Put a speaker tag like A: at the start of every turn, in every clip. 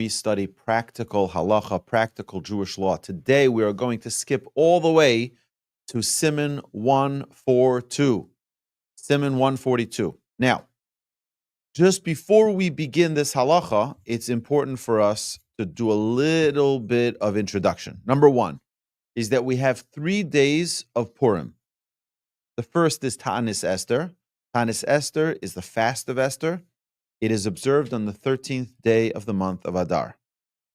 A: We study practical halacha, practical Jewish law. Today we are going to skip all the way to Siman 142. Siman 142. Now, just before we begin this halacha, it's important for us to do a little bit of introduction. Number one is that we have 3 days of Purim. The first is Ta'anis Esther. Ta'anis Esther is the fast of Esther. It is observed on the 13th day of the month of Adar.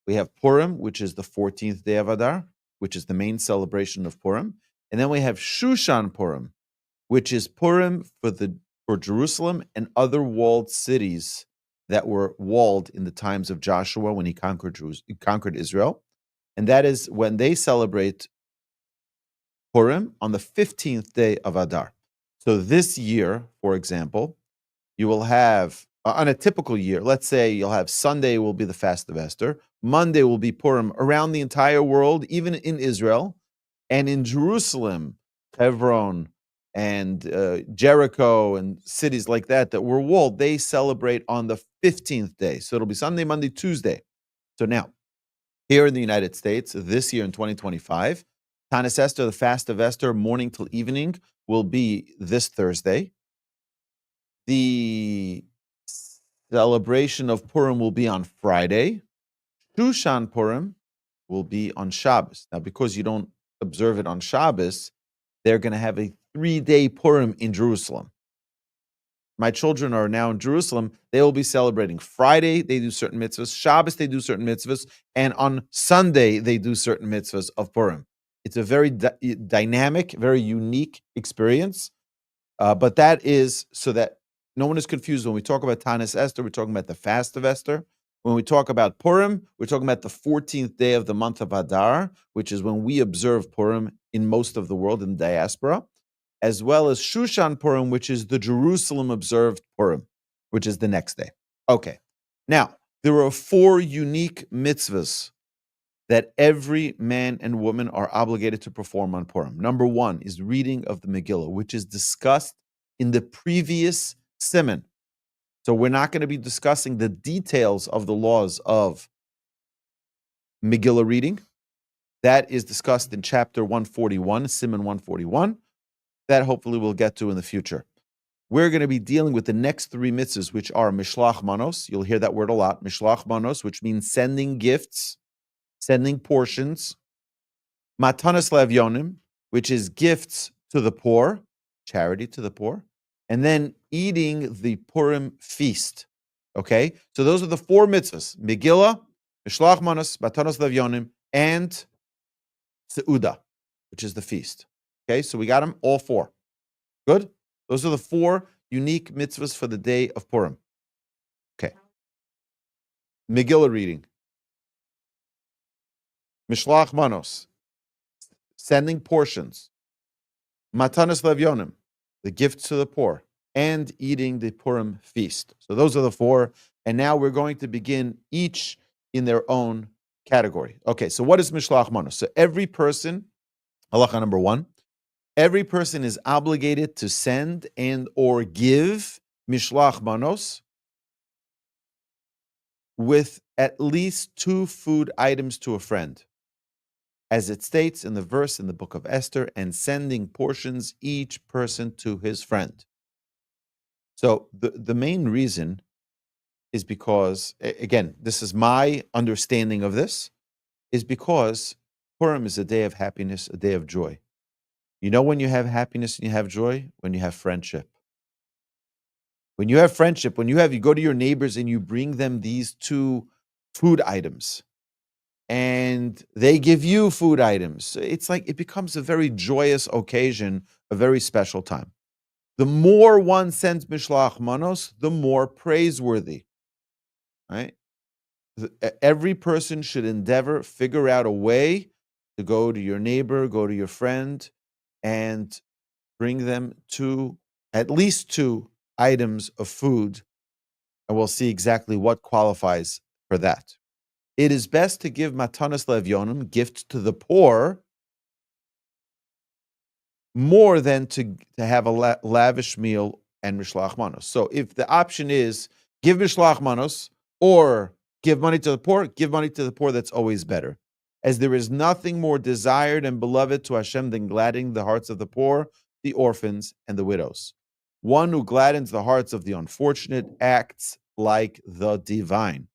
A: We have Purim, which is the 14th day of Adar, which is the main celebration of Purim. And then we have Shushan Purim, which is Purim for Jerusalem and other walled cities that were walled in the times of Joshua when he conquered Israel. And that is when they celebrate Purim on the 15th day of Adar. So this year, for example, you will have, on a typical year, let's say you'll have Sunday will be the fast of Esther, Monday will be Purim around the entire world, even in Israel, and in Jerusalem, Hebron, and Jericho, and cities like that were walled, they celebrate on the 15th day. So it'll be Sunday, Monday, Tuesday. So now, here in the United States, this year in 2025, Tanis Esther, the fast of Esther, morning till evening, will be this Thursday. The celebration of Purim will be on Friday. Shushan Purim will be on Shabbos. Now, because you don't observe it on Shabbos, they're going to have a 3-day Purim in Jerusalem. My children are now in Jerusalem. They will be celebrating Friday. They do certain mitzvahs. Shabbos, they do certain mitzvahs. And on Sunday, they do certain mitzvahs of Purim. It's a very dynamic, very unique experience. But that is so that no one is confused. When we talk about Tanis Esther, we're talking about the fast of Esther. When we talk about Purim, we're talking about the 14th day of the month of Adar, which is when we observe Purim in most of the world, in the diaspora, as well as Shushan Purim, which is the Jerusalem observed Purim, which is the next day. Okay. Now, there are 4 unique mitzvahs that every man and woman are obligated to perform on Purim. Number 1 is reading of the Megillah, which is discussed in the previous siman. So we're not going to be discussing the details of the laws of Megillah reading. That is discussed in chapter 141, siman 141. That hopefully we'll get to in the future. We're going to be dealing with the next 3 mitzvahs, which are Mishlach Manos. You'll hear that word a lot. Mishlach Manos, which means sending gifts, sending portions. Matanas Levyonim, which is gifts to the poor, charity to the poor. And then eating the Purim feast. Okay? So those are the 4 mitzvahs. Megillah, Mishlach Manos, Matanas Levyonim, and Seudah, which is the feast. Okay? So we got them all 4. Good? Those are the 4 unique mitzvahs for the day of Purim. Okay. Megillah reading. Mishlach Manos, sending portions. Matanas Levyonim, the gifts to the poor, and eating the Purim feast. So those are the 4. And now we're going to begin each in their own category. Okay, so what is Mishlach Manos? So every person, halacha number 1, every person is obligated to send and or give Mishlach Manos with at least 2 food items to a friend, as it states in the verse in the book of Esther, and sending portions each person to his friend. So the main reason is because, again, this is my understanding of this, is because Purim is a day of happiness, a day of joy. You know when you have happiness and you have joy? When you have friendship. When you have friendship, you go to your neighbors and you bring them these 2 food items, and they give you food items. It's like it becomes a very joyous occasion, a very special time. The more one sends Mishlach Manos, the more praiseworthy. Right? Every person should figure out a way to go to your neighbor, go to your friend, and bring them at least 2 items of food, and we'll see exactly what qualifies for that. It is best to give Matanas Levyonim, gifts to the poor, more than to have a lavish meal and Mishlach Manos. So if the option is give Mishlach Manos or give money to the poor, give money to the poor, that's always better. As there is nothing more desired and beloved to Hashem than gladdening the hearts of the poor, the orphans, and the widows. One who gladdens the hearts of the unfortunate acts like the divine.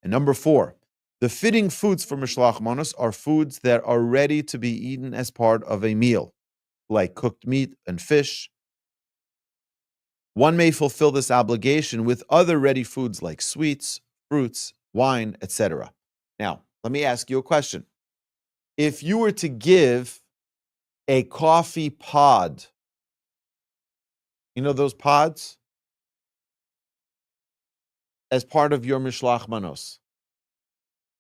A: And number 4, the fitting foods for Mishloach Manos are foods that are ready to be eaten as part of a meal, like cooked meat and fish. One may fulfill this obligation with other ready foods like sweets, fruits, wine, etc. Now, let me ask you a question. If you were to give a coffee pod, you know those pods, as part of your Mishloach Manos,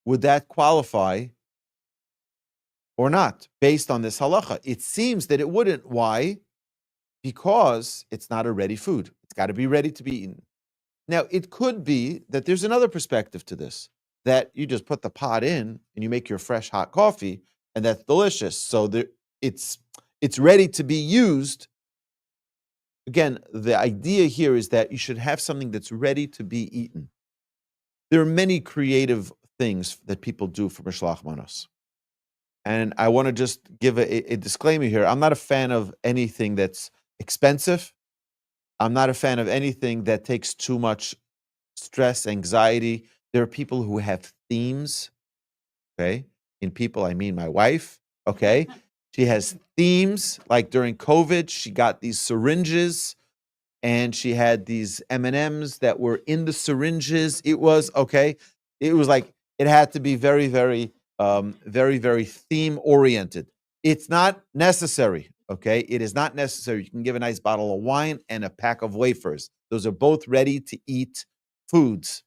A: would that qualify or not, based on this halacha? It seems that it wouldn't. Why? Because it's not a ready food. It's got to be ready to be eaten. Now, it could be that there's another perspective to this, that you just put the pot in and you make your fresh hot coffee, and that's delicious. So it's ready to be used. Again, the idea here is that you should have something that's ready to be eaten. There are many creative things that people do for Mishloach Manos. And I want to just give a disclaimer here. I'm not a fan of anything that's expensive. I'm not a fan of anything that takes too much stress, anxiety. There are people who have themes, okay? In people, I mean my wife, okay? She has themes, like during COVID, she got these syringes, and she had these M&Ms that were in the syringes. It was, okay, it was like, it had to be very, very, very, very theme-oriented. It's not necessary, okay? It is not necessary. You can give a nice bottle of wine and a pack of wafers. Those are both ready-to-eat foods,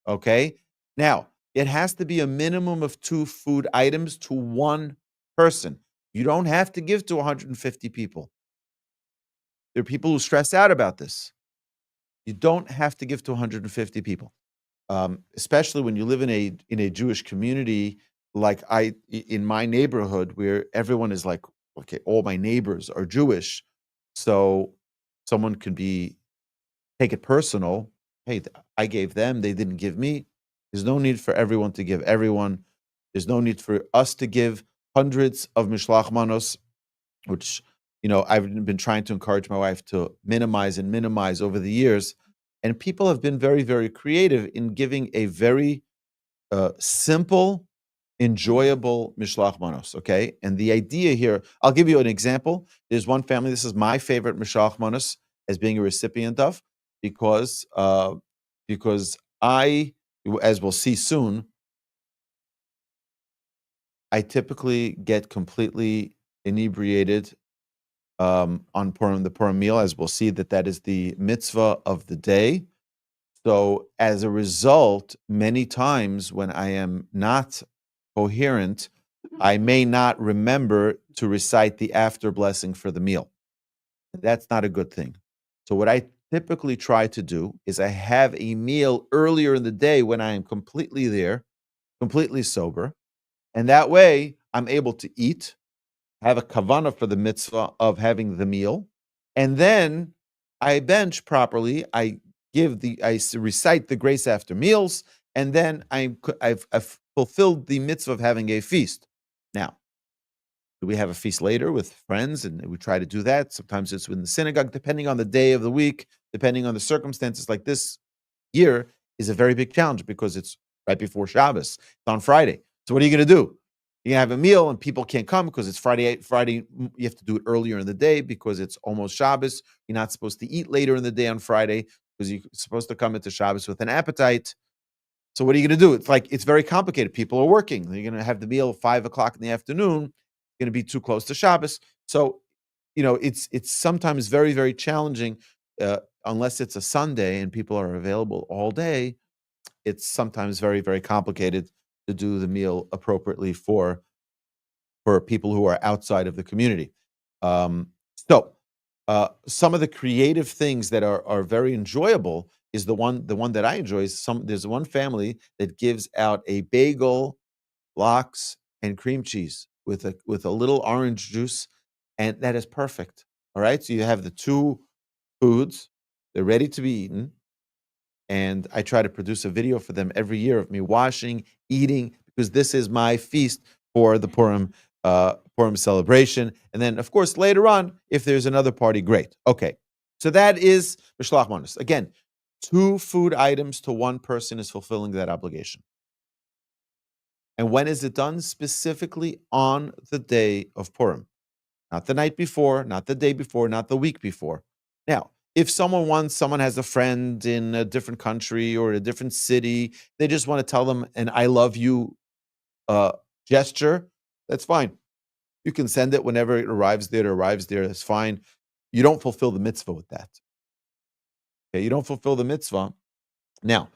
A: okay? Now, it has to be a minimum of 2 food items to one person. You don't have to give to 150 people. There are people who stress out about this. You don't have to give to 150 people, especially when you live in a Jewish community like in my neighborhood, where everyone is like, okay, all my neighbors are Jewish, so someone could take it personal. Hey, I gave them, they didn't give me. There's no need for everyone to give everyone. There's no need for us to give hundreds of Mishloach Manos, which, I've been trying to encourage my wife to minimize over the years. And people have been very, very creative in giving a very simple, enjoyable Mishloach Manos, okay? And the idea here, I'll give you an example. There's one family, this is my favorite Mishloach Manos as being a recipient of, because I, as we'll see soon, I typically get completely inebriated on Purim, the Purim meal, as we'll see that is the mitzvah of the day. So as a result, many times when I am not coherent, I may not remember to recite the after blessing for the meal. That's not a good thing. So what I typically try to do is I have a meal earlier in the day when I am completely there, completely sober, and that way I'm able to eat, have a kavanah for the mitzvah of having the meal, and then I bench properly. I recite the grace after meals, and then I've fulfilled the mitzvah of having a feast. Now, do we have a feast later with friends, and we try to do that? Sometimes it's in the synagogue, depending on the day of the week, depending on the circumstances. Like this year is a very big challenge because it's right before Shabbos. It's on Friday. So what are you going to do? You're going to have a meal and people can't come because it's Friday. Friday, you have to do it earlier in the day because it's almost Shabbos. You're not supposed to eat later in the day on Friday because you're supposed to come into Shabbos with an appetite. So what are you going to do? It's very complicated. People are working. You're going to have the meal at 5 o'clock in the afternoon. It's going to be too close to Shabbos. So, it's sometimes very, very challenging unless it's a Sunday and people are available all day. It's sometimes very, very complicated to do the meal appropriately for people who are outside of the community. So some of the creative things that are very enjoyable is the one that I enjoy is there's one family that gives out a bagel, lox, and cream cheese with a little orange juice, and that is perfect. All right, so you have the two foods, they're ready to be eaten, and I try to produce a video for them every year of me washing, eating, because this is my feast for the Purim celebration. And then, of course, later on, if there's another party, great. Okay, so that is Mishloach Manos. Again, 2 food items to 1 person is fulfilling that obligation. And when is it done? Specifically on the day of Purim. Not the night before, not the day before, not the week before. Now, if someone has a friend in a different country or a different city, they just want to tell them an I love you gesture, that's fine. You can send it whenever it arrives there, that's fine. You don't fulfill the mitzvah with that. Okay, you don't fulfill the mitzvah. Now,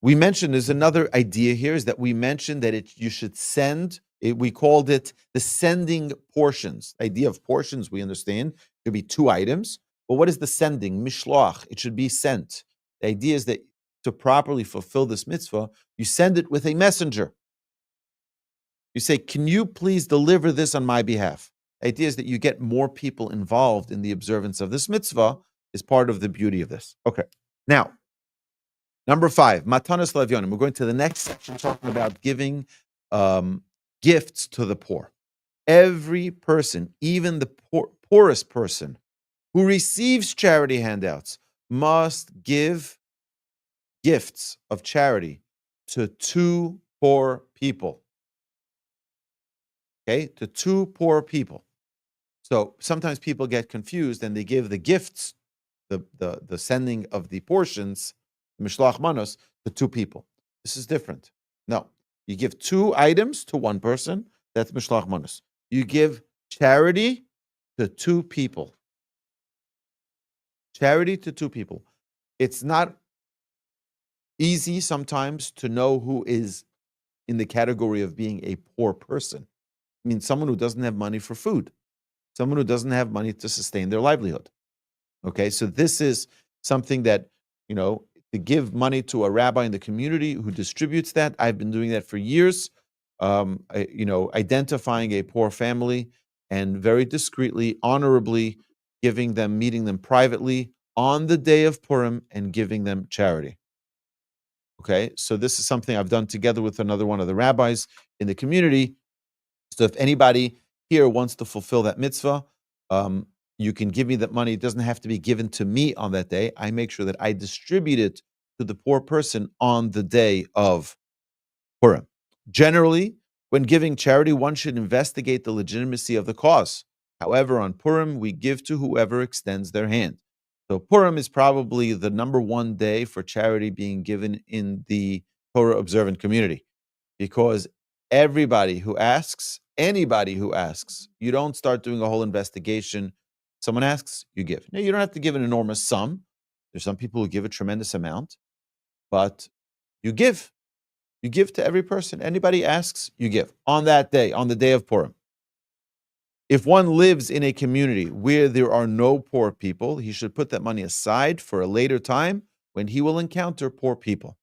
A: we mentioned there's another idea here is that we mentioned that you should send. We called it the sending portions. The idea of portions, we understand, could be 2 items. But what is the sending? Mishloach. It should be sent. The idea is that to properly fulfill this mitzvah, you send it with a messenger. You say, can you please deliver this on my behalf? The idea is that you get more people involved in the observance of this mitzvah is part of the beauty of this. Okay. Now, number 5, Matanos Levyonim. We're going to the next section talking about giving gifts to the poor. Every person, even the poorest person who receives charity handouts, must give gifts of charity to 2 poor people. Okay, to 2 poor people. So sometimes people get confused and they give the gifts, the sending of the portions, Mishloach Manos, to 2 people. This is different. No, you give 2 items to 1 person. That's Mishloach Manos. You give charity to 2 people. Charity to 2 people. It's not easy sometimes to know who is in the category of being a poor person. I mean, someone who doesn't have money for food, someone who doesn't have money to sustain their livelihood. Okay, so this is something that, to give money to a rabbi in the community who distributes that. I've been doing that for years, identifying a poor family and very discreetly, honorably meeting them privately on the day of Purim and giving them charity. Okay, so this is something I've done together with another one of the rabbis in the community. So if anybody here wants to fulfill that mitzvah, you can give me that money. It doesn't have to be given to me on that day. I make sure that I distribute it to the poor person on the day of Purim. Generally, when giving charity, one should investigate the legitimacy of the cause. However, on Purim, we give to whoever extends their hand. So Purim is probably the number 1 day for charity being given in the Torah observant community, because anybody who asks, you don't start doing a whole investigation. Someone asks, you give. Now, you don't have to give an enormous sum. There's some people who give a tremendous amount, but you give. You give to every person. Anybody asks, you give on that day, on the day of Purim. If one lives in a community where there are no poor people, he should put that money aside for a later time when he will encounter poor people.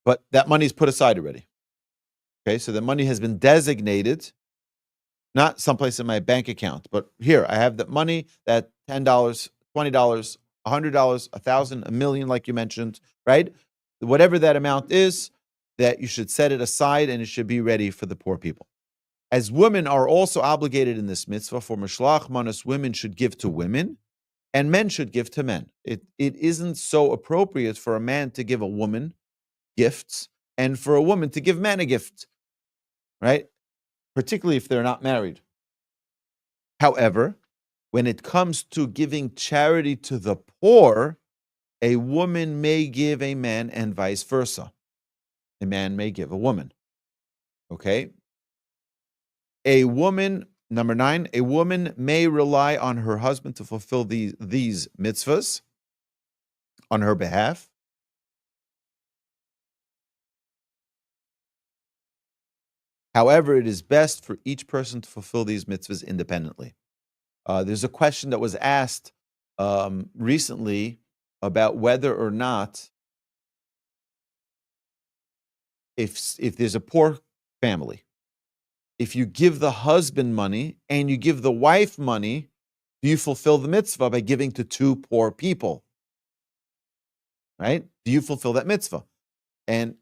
A: But that money is put aside already. Okay, so the money has been designated, not someplace in my bank account, but here I have that money, that $10, $20, $100, $1,000, $1 million, like you mentioned, right? Whatever that amount is, that you should set it aside and it should be ready for the poor people. As women are also obligated in this mitzvah, for Mishloach Manos, women should give to women and men should give to men. It isn't so appropriate for a man to give a woman gifts and for a woman to give men a gift, right? Particularly if they're not married. However, when it comes to giving charity to the poor, a woman may give a man and vice versa. A man may give a woman. Okay? A woman, number 9, a woman may rely on her husband to fulfill these mitzvahs on her behalf. However, it is best for each person to fulfill these mitzvahs independently. There's a question that was asked recently about whether or not, if there's a poor family, if you give the husband money and you give the wife money, do you fulfill the mitzvah by giving to 2 poor people? right? Do you fulfill that mitzvah? And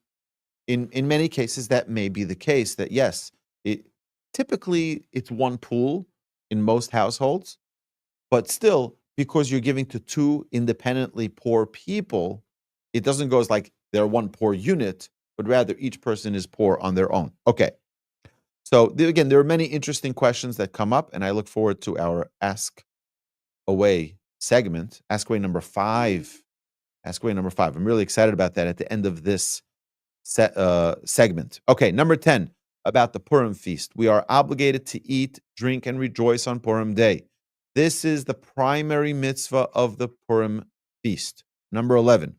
A: in many cases, that may be the case. That yes, it typically it's one pool in most households, but still, because you're giving to two independently poor people, it doesn't go as like they're one poor unit, but rather each person is poor on their own. Okay. So again, there are many interesting questions that come up, and I look forward to our Ask Away segment. Ask Away number 5. Ask Away number 5. I'm really excited about that at the end of this segment. Okay, number 10, about the Purim feast. We are obligated to eat, drink, and rejoice on Purim day. This is the primary mitzvah of the Purim feast. Number 11,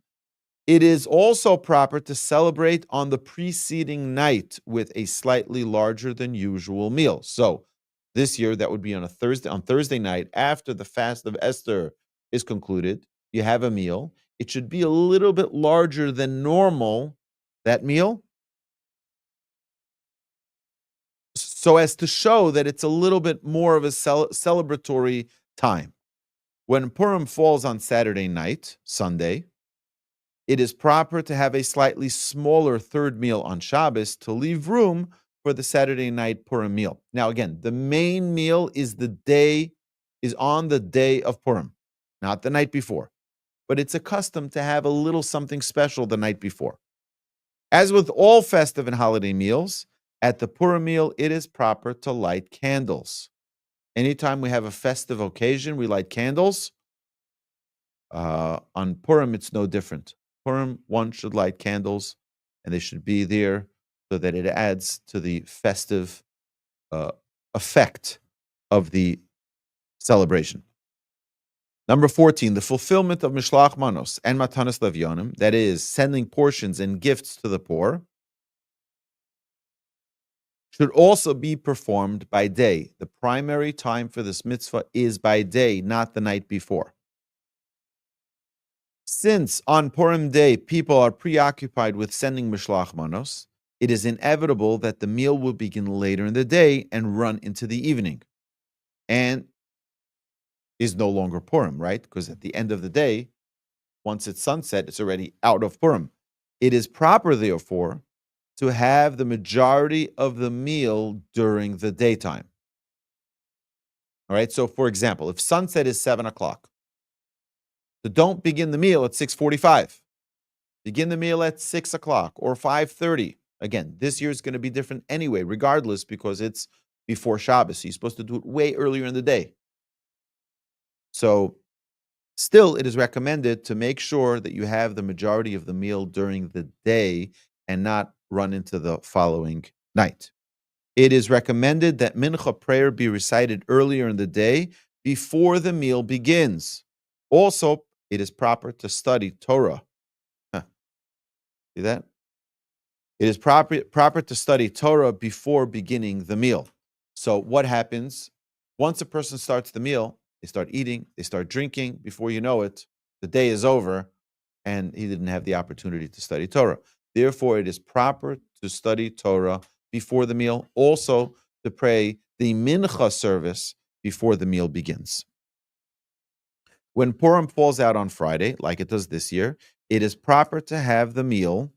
A: it is also proper to celebrate on the preceding night with a slightly larger than usual meal. So this year, that would be on a Thursday. On Thursday night, after the fast of Esther is concluded, you have a meal. It should be a little bit larger than normal, that meal, so as to show that it's a little bit more of a celebratory time. When Purim falls on Saturday night, Sunday, it is proper to have a slightly smaller third meal on Shabbos to leave room for the Saturday night Purim meal. Now, again, the main meal is on the day of Purim, not the night before. But it's a custom to have a little something special the night before. As with all festive and holiday meals, at the Purim meal, it is proper to light candles. Anytime we have a festive occasion, we light candles. On Purim, it's no different. Purim, one should light candles, and they should be there so that it adds to the festive effect of the celebration. Number 14, the fulfillment of Mishlach Manos and Matanas Levyonim, that is, sending portions and gifts to the poor, should also be performed by day. The primary time for this mitzvah is by day, not the night before. Since on Purim day people are preoccupied with sending Mishlach Manos, it is inevitable that the meal will begin later in the day and run into the evening, and is no longer Purim, right? Because at the end of the day, once it's sunset, it's already out of Purim. It is proper, therefore, to have the majority of the meal during the daytime. All right. So, for example, if sunset is 7 o'clock, so don't begin the meal at 6:45. Begin the meal at 6 o'clock or 5:30. Again, this year is going to be different anyway, regardless, because it's before Shabbos. So you're supposed to do it way earlier in the day. So, still, it is recommended to make sure that you have the majority of the meal during the day and not run into the following night. It is recommended that mincha prayer be recited earlier in the day before the meal begins. Also, it is proper to study Torah. See that? It is proper to study Torah before beginning the meal. So what happens? Once a person starts the meal, they start eating, they start drinking. Before you know it, the day is over, and he didn't have the opportunity to study Torah. Therefore, it is proper to study Torah before the meal, also to pray the mincha service before the meal begins. When Purim falls out on Friday, like it does this year, it is proper to have the meal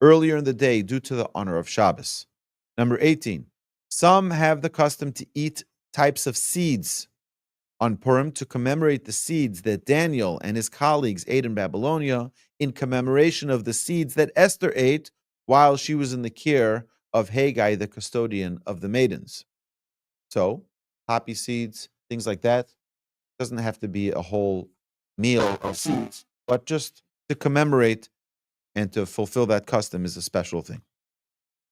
A: earlier in the day due to the honor of Shabbos. Number 18, some have the custom to eat types of seeds on Purim to commemorate the seeds that Daniel and his colleagues ate in Babylonia, in commemoration of the seeds that Esther ate while she was in the care of Haggai, the custodian of the maidens. So, poppy seeds, things like that. Doesn't have to be a whole meal of seeds, but just to commemorate and to fulfill that custom is a special thing.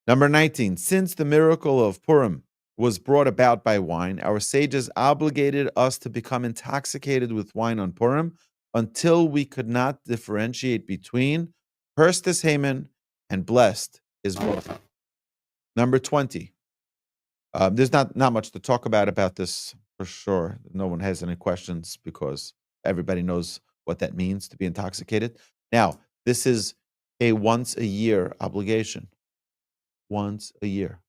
A: Number 19, since the miracle of Purim was brought about by wine, our sages obligated us to become intoxicated with wine on Purim until we could not differentiate between cursed is Haman and blessed is Mordechai. Number 20, there's not much to talk about this for sure. No one has any questions because everybody knows what that means to be intoxicated. Now, this is a once a year obligation. Once a year.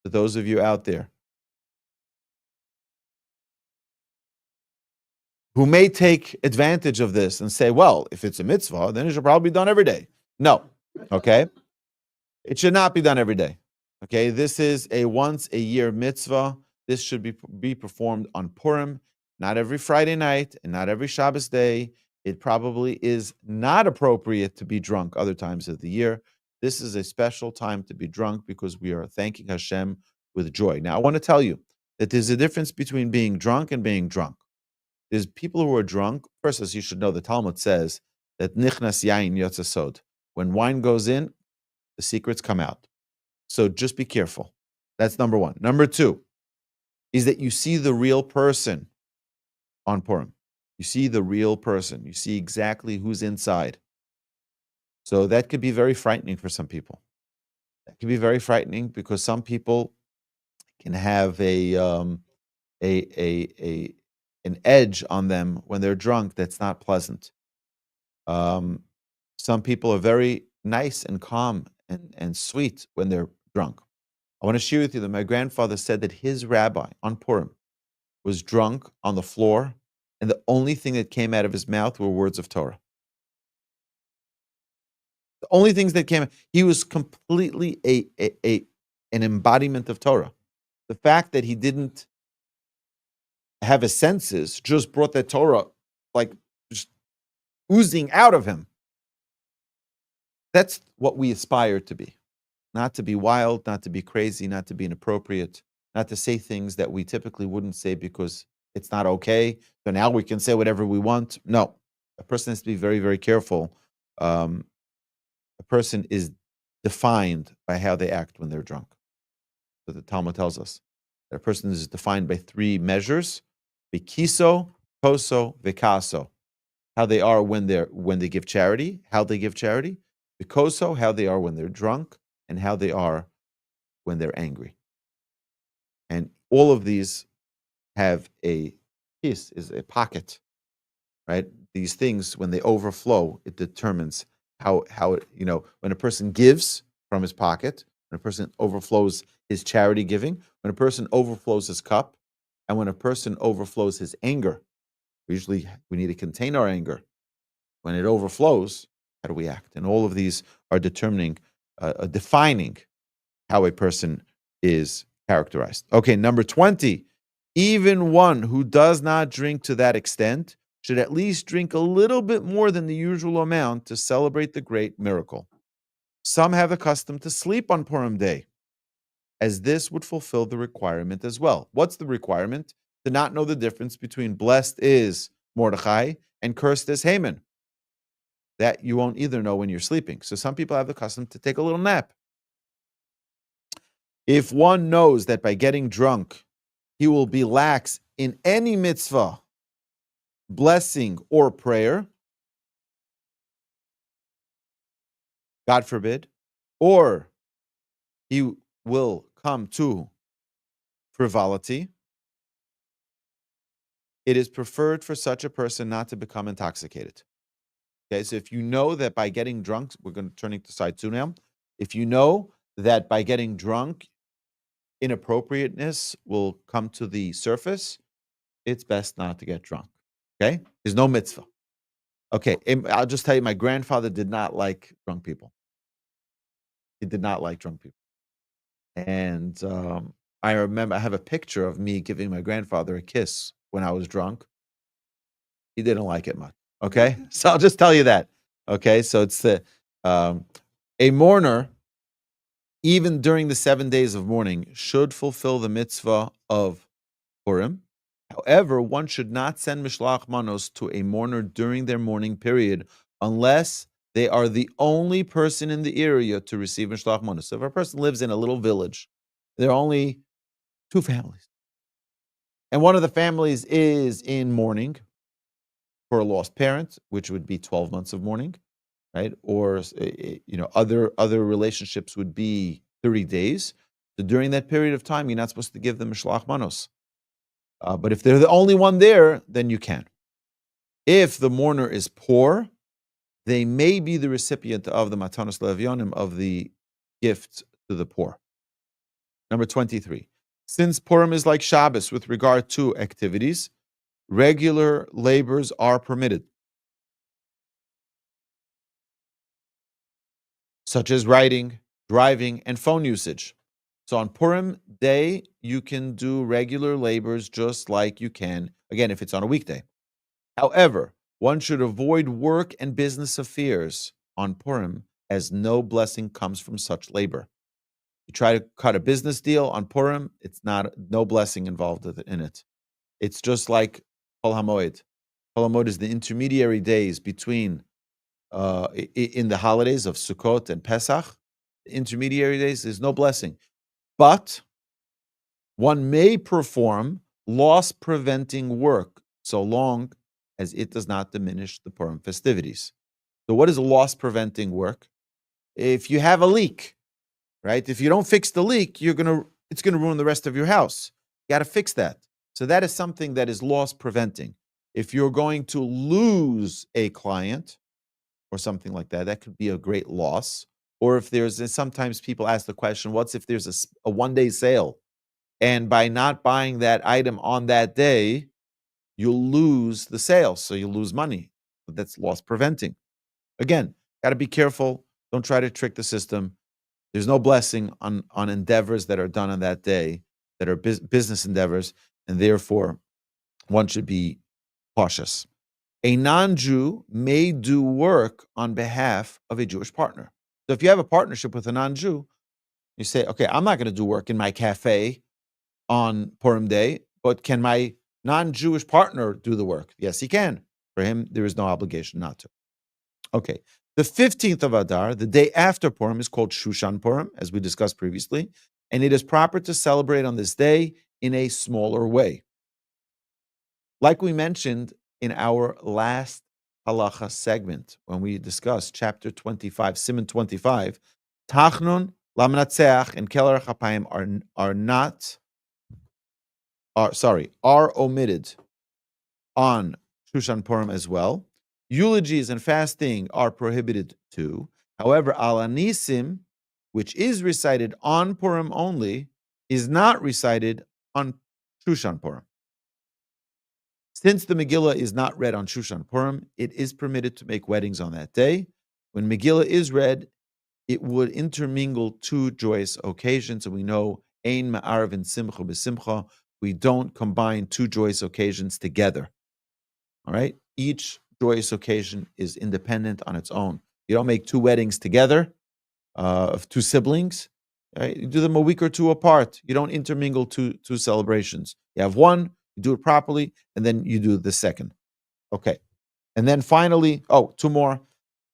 A: To those of you out there, who may take advantage of this and say, well, if it's a mitzvah, then it should probably be done every day. No, okay? It should not be done every day. Okay, this is a once a year mitzvah. This should be performed on Purim, not every Friday night and not every Shabbos day. It probably is not appropriate to be drunk other times of the year. This is a special time to be drunk because we are thanking Hashem with joy. Now, I want to tell you that there's a difference between being drunk and being drunk. There's people who are drunk. First, as you should know, the Talmud says that nichnas yain yotza sod. When wine goes in, the secrets come out. So just be careful. That's number one. Number two is that you see the real person on Purim. You see the real person. You see exactly who's inside. So that could be very frightening for some people. That could be very frightening because some people can have an edge on them when they're drunk that's not pleasant. Some people are very nice and calm and sweet when they're drunk. I want to share with you that my grandfather said that his rabbi on Purim was drunk on the floor, and the only thing that came out of his mouth were words of Torah. The only things that came, he was completely an embodiment of Torah. The fact that he didn't have his senses just brought that Torah like just oozing out of him. That's what we aspire to be. Not to be wild, not to be crazy, not to be inappropriate, not to say things that we typically wouldn't say because it's not okay. So now we can say whatever we want. No, a person has to be very, very careful. A person is defined by how they act when they're drunk. So the Talmud tells us that a person is defined by three measures: bikiso, koso, vikaso. How they are when they give charity, how they give charity; bikoso, how they are when they're drunk, and how they are when they're angry. And all of these have a kis, is a pocket, right? These things, when they overflow, it determines how it, when a person gives from his pocket, when a person overflows his charity giving, when a person overflows his cup, and when a person overflows his anger. Usually we need to contain our anger. When it overflows, how do we act? And all of these are defining how a person is characterized. Okay, number 20. Even one who does not drink to that extent should at least drink a little bit more than the usual amount to celebrate the great miracle. Some have a custom to sleep on Purim day, as this would fulfill the requirement as well. What's the requirement? To not know the difference between blessed is Mordechai and cursed is Haman. That you won't either know when you're sleeping. So some people have the custom to take a little nap. If one knows that by getting drunk, he will be lax in any mitzvah, blessing, or prayer, God forbid, or he will come to frivolity, it is preferred for such a person not to become intoxicated. Okay, so if you know that by getting drunk, we're going to turning to side 2 now. If you know that by getting drunk, inappropriateness will come to the surface, it's best not to get drunk. Okay? There's no mitzvah. Okay, I'll just tell you, my grandfather did not like drunk people. He did not like drunk people. And I remember I have a picture of me giving my grandfather a kiss when I was drunk. He didn't like it much. Okay? So I'll just tell you that. Okay? So it's a mourner, even during the 7 days of mourning, should fulfill the mitzvah of Purim. However, one should not send mishloach manos to a mourner during their mourning period unless they are the only person in the area to receive mishloach manos. So if a person lives in a little village, there are only 2 families, and one of the families is in mourning for a lost parent, which would be 12 months of mourning, right? Or other relationships would be 30 days. So during that period of time, you're not supposed to give them mishloach manos. But if they're the only one there, then you can. If the mourner is poor, they may be the recipient of the matanos le'avyonim, of the gift to the poor. Number 23. Since Purim is like Shabbos with regard to activities, regular labors are permitted, such as writing, driving, and phone usage. So on Purim day, you can do regular labors just like you can, again, if it's on a weekday. However, one should avoid work and business affairs on Purim, as no blessing comes from such labor. You try to cut a business deal on Purim, it's not no blessing involved in it. It's just like Kol HaMoed. Kol HaMoed is the intermediary days between in the holidays of Sukkot and Pesach. The intermediary days, there's no blessing. But one may perform loss preventing work so long as it does not diminish the Purim festivities. So, what is loss preventing work? If you have a leak, right? If you don't fix the leak, it's gonna ruin the rest of your house. You got to fix that. So that is something that is loss preventing. If you're going to lose a client or something like that, that could be a great loss. Or if sometimes people ask the question, what's if there's a 1 day sale? And by not buying that item on that day, you'll lose the sale. So you'll lose money. But that's loss preventing. Again, got to be careful. Don't try to trick the system. There's no blessing on endeavors that are done on that day that are business endeavors, and therefore one should be cautious. A non-Jew may do work on behalf of a Jewish partner. So if you have a partnership with a non-Jew, you say, okay, I'm not going to do work in my cafe on Purim Day, but can my non-Jewish partner do the work? Yes, he can. For him, there is no obligation not to. Okay. The 15th of Adar, the day after Purim, is called Shushan Purim, as we discussed previously, and it is proper to celebrate on this day in a smaller way. Like we mentioned in our last halacha segment, when we discussed chapter 25, Siman 25, Tachnun, Lamnatseach, and Keller Chapayim are omitted on Shushan Purim as well. Eulogies and fasting are prohibited too. However, Alanisim, which is recited on Purim only, is not recited on Shushan Purim. Since the Megillah is not read on Shushan Purim, it is permitted to make weddings on that day. When Megillah is read, it would intermingle two joyous occasions, and we know Ein Ma'arav and Simcha b'Simcha. We don't combine two joyous occasions together. All right? Each joyous occasion is independent on its own. You don't make two weddings together of two siblings. Right? You do them a week or two apart. You don't intermingle two celebrations. You have one, you do it properly, and then you do the second. Okay. And then finally, two more.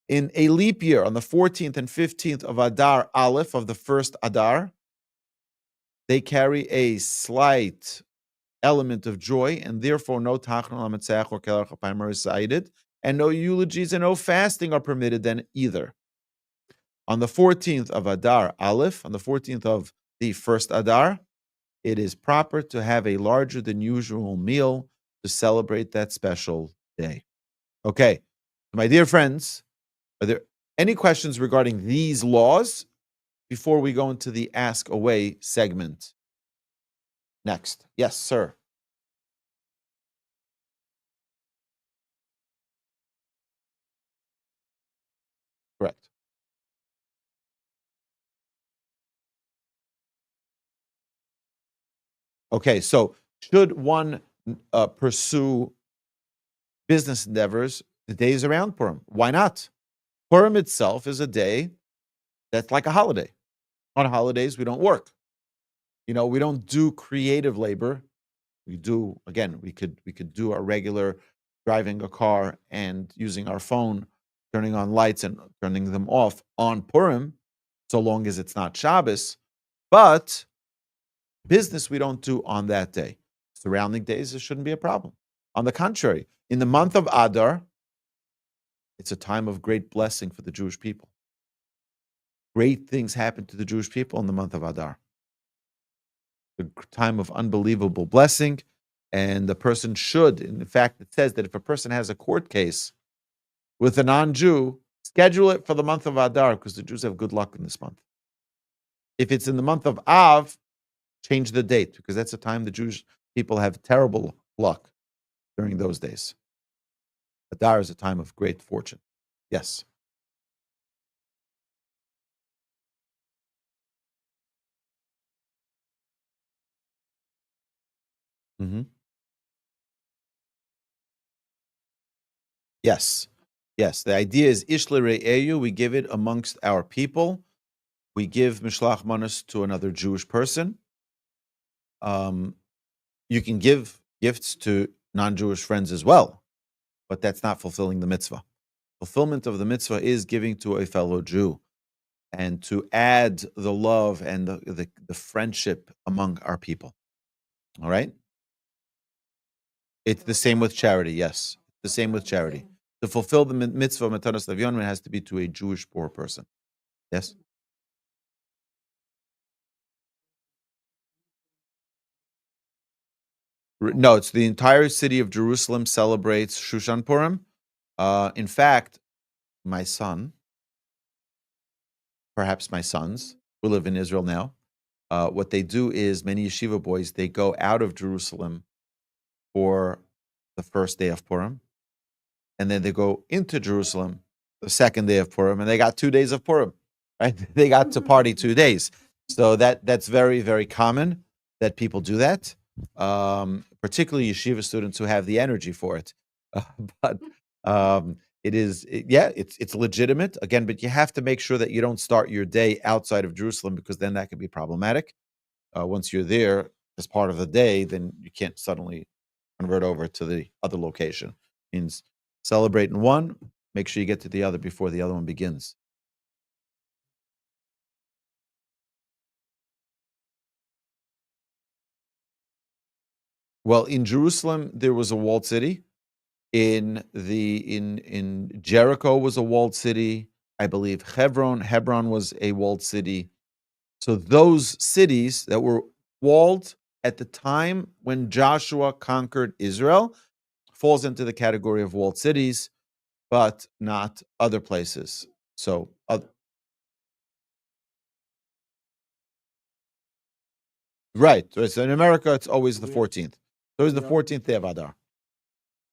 A: In a leap year, on the 14th and 15th of Adar Aleph, of the first Adar, they carry a slight element of joy, and therefore no Tachnun Lametzeach or Keler Chapayim are recited, and no eulogies and no fasting are permitted then either. On the 14th of Adar Aleph, on the 14th of the first Adar, it is proper to have a larger than usual meal to celebrate that special day. Okay, my dear friends, are there any questions regarding these laws before we go into the Ask Away segment? Next. Yes, sir. Correct. Okay, so should one pursue business endeavors the days around Purim? Why not? Purim itself is a day that's like a holiday. On holidays, we don't work. We don't do creative labor. We do, again, we could do our regular driving a car and using our phone, turning on lights and turning them off on Purim, so long as it's not Shabbos. But business we don't do on that day. Surrounding days, it shouldn't be a problem. On the contrary, in the month of Adar, it's a time of great blessing for the Jewish people. Great things happen to the Jewish people in the month of Adar. A time of unbelievable blessing, and the person should, in fact, it says that if a person has a court case with a non-Jew, schedule it for the month of Adar, because the Jews have good luck in this month. If it's in the month of Av, change the date, because that's the time the Jewish people have terrible luck. during those days. Adar is a time of great fortune. Yes. Hmm. Yes. Yes. The idea is Ishle Re'eyu, we give it amongst our people. We give Mishlach Manos to another Jewish person. Um, you can give gifts to non-Jewish friends as well, but that's not fulfilling the mitzvah. Fulfillment of the mitzvah is giving to a fellow Jew and to add the love and the friendship among our people. All right? It's the same with charity, yes. The same with charity. To fulfill the mitzvah of Matanas Levyon, it has to be to a Jewish poor person. Yes? No, it's the entire city of Jerusalem celebrates Shushan Purim. In fact, my son, perhaps my sons, who live in Israel now, what they do is many yeshiva boys, they go out of Jerusalem for the first day of Purim, and then they go into Jerusalem the second day of Purim, and they got 2 days of Purim, right? They got to party 2 days. So that's very, very common that people do that, particularly yeshiva students who have the energy for it. But it's legitimate again, but you have to make sure that you don't start your day outside of Jerusalem because then that can be problematic. Once you're there as part of the day, then you can't suddenly convert over to the other location. Means celebrate in one, make sure you get to the other before the other one begins. Well, in Jerusalem there was a walled city. In Jericho was a walled city. I believe Hebron was a walled city. So those cities that were walled at the time when Joshua conquered Israel falls into the category of walled cities, but not other places. So, right. So in America, it's always the 14th. So it's the 14th day of Adar.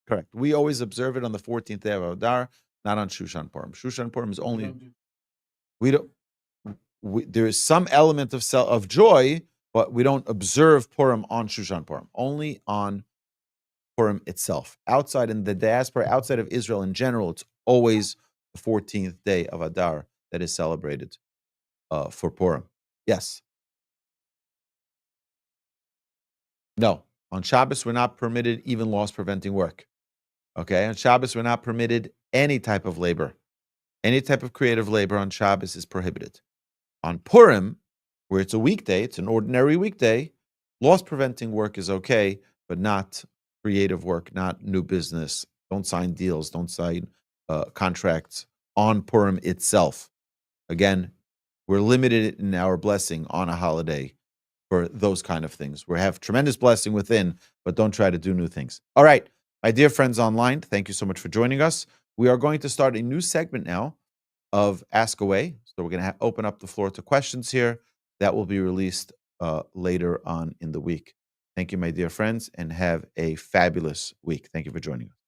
A: Correct. We always observe it on the 14th day of Adar, not on Shushan Purim. Shushan Purim is only we don't. There is some element of joy, but we don't observe Purim on Shushan Purim. Only on Purim itself. Outside in the diaspora, outside of Israel in general, it's always the 14th day of Adar that is celebrated for Purim. Yes. No. On Shabbos, we're not permitted even loss preventing work. Okay. On Shabbos, we're not permitted any type of labor. Any type of creative labor on Shabbos is prohibited. On Purim, where it's a weekday, it's an ordinary weekday, loss preventing work is okay, but not creative work, not new business. Don't sign deals, don't sign contracts on Purim itself. Again, we're limited in our blessing on a holiday for those kind of things. We have tremendous blessing within, but don't try to do new things. All right, my dear friends online, thank you so much for joining us. We are going to start a new segment now of Ask Away. So we're going to open up the floor to questions here. That will be released later on in the week. Thank you, my dear friends, and have a fabulous week. Thank you for joining us.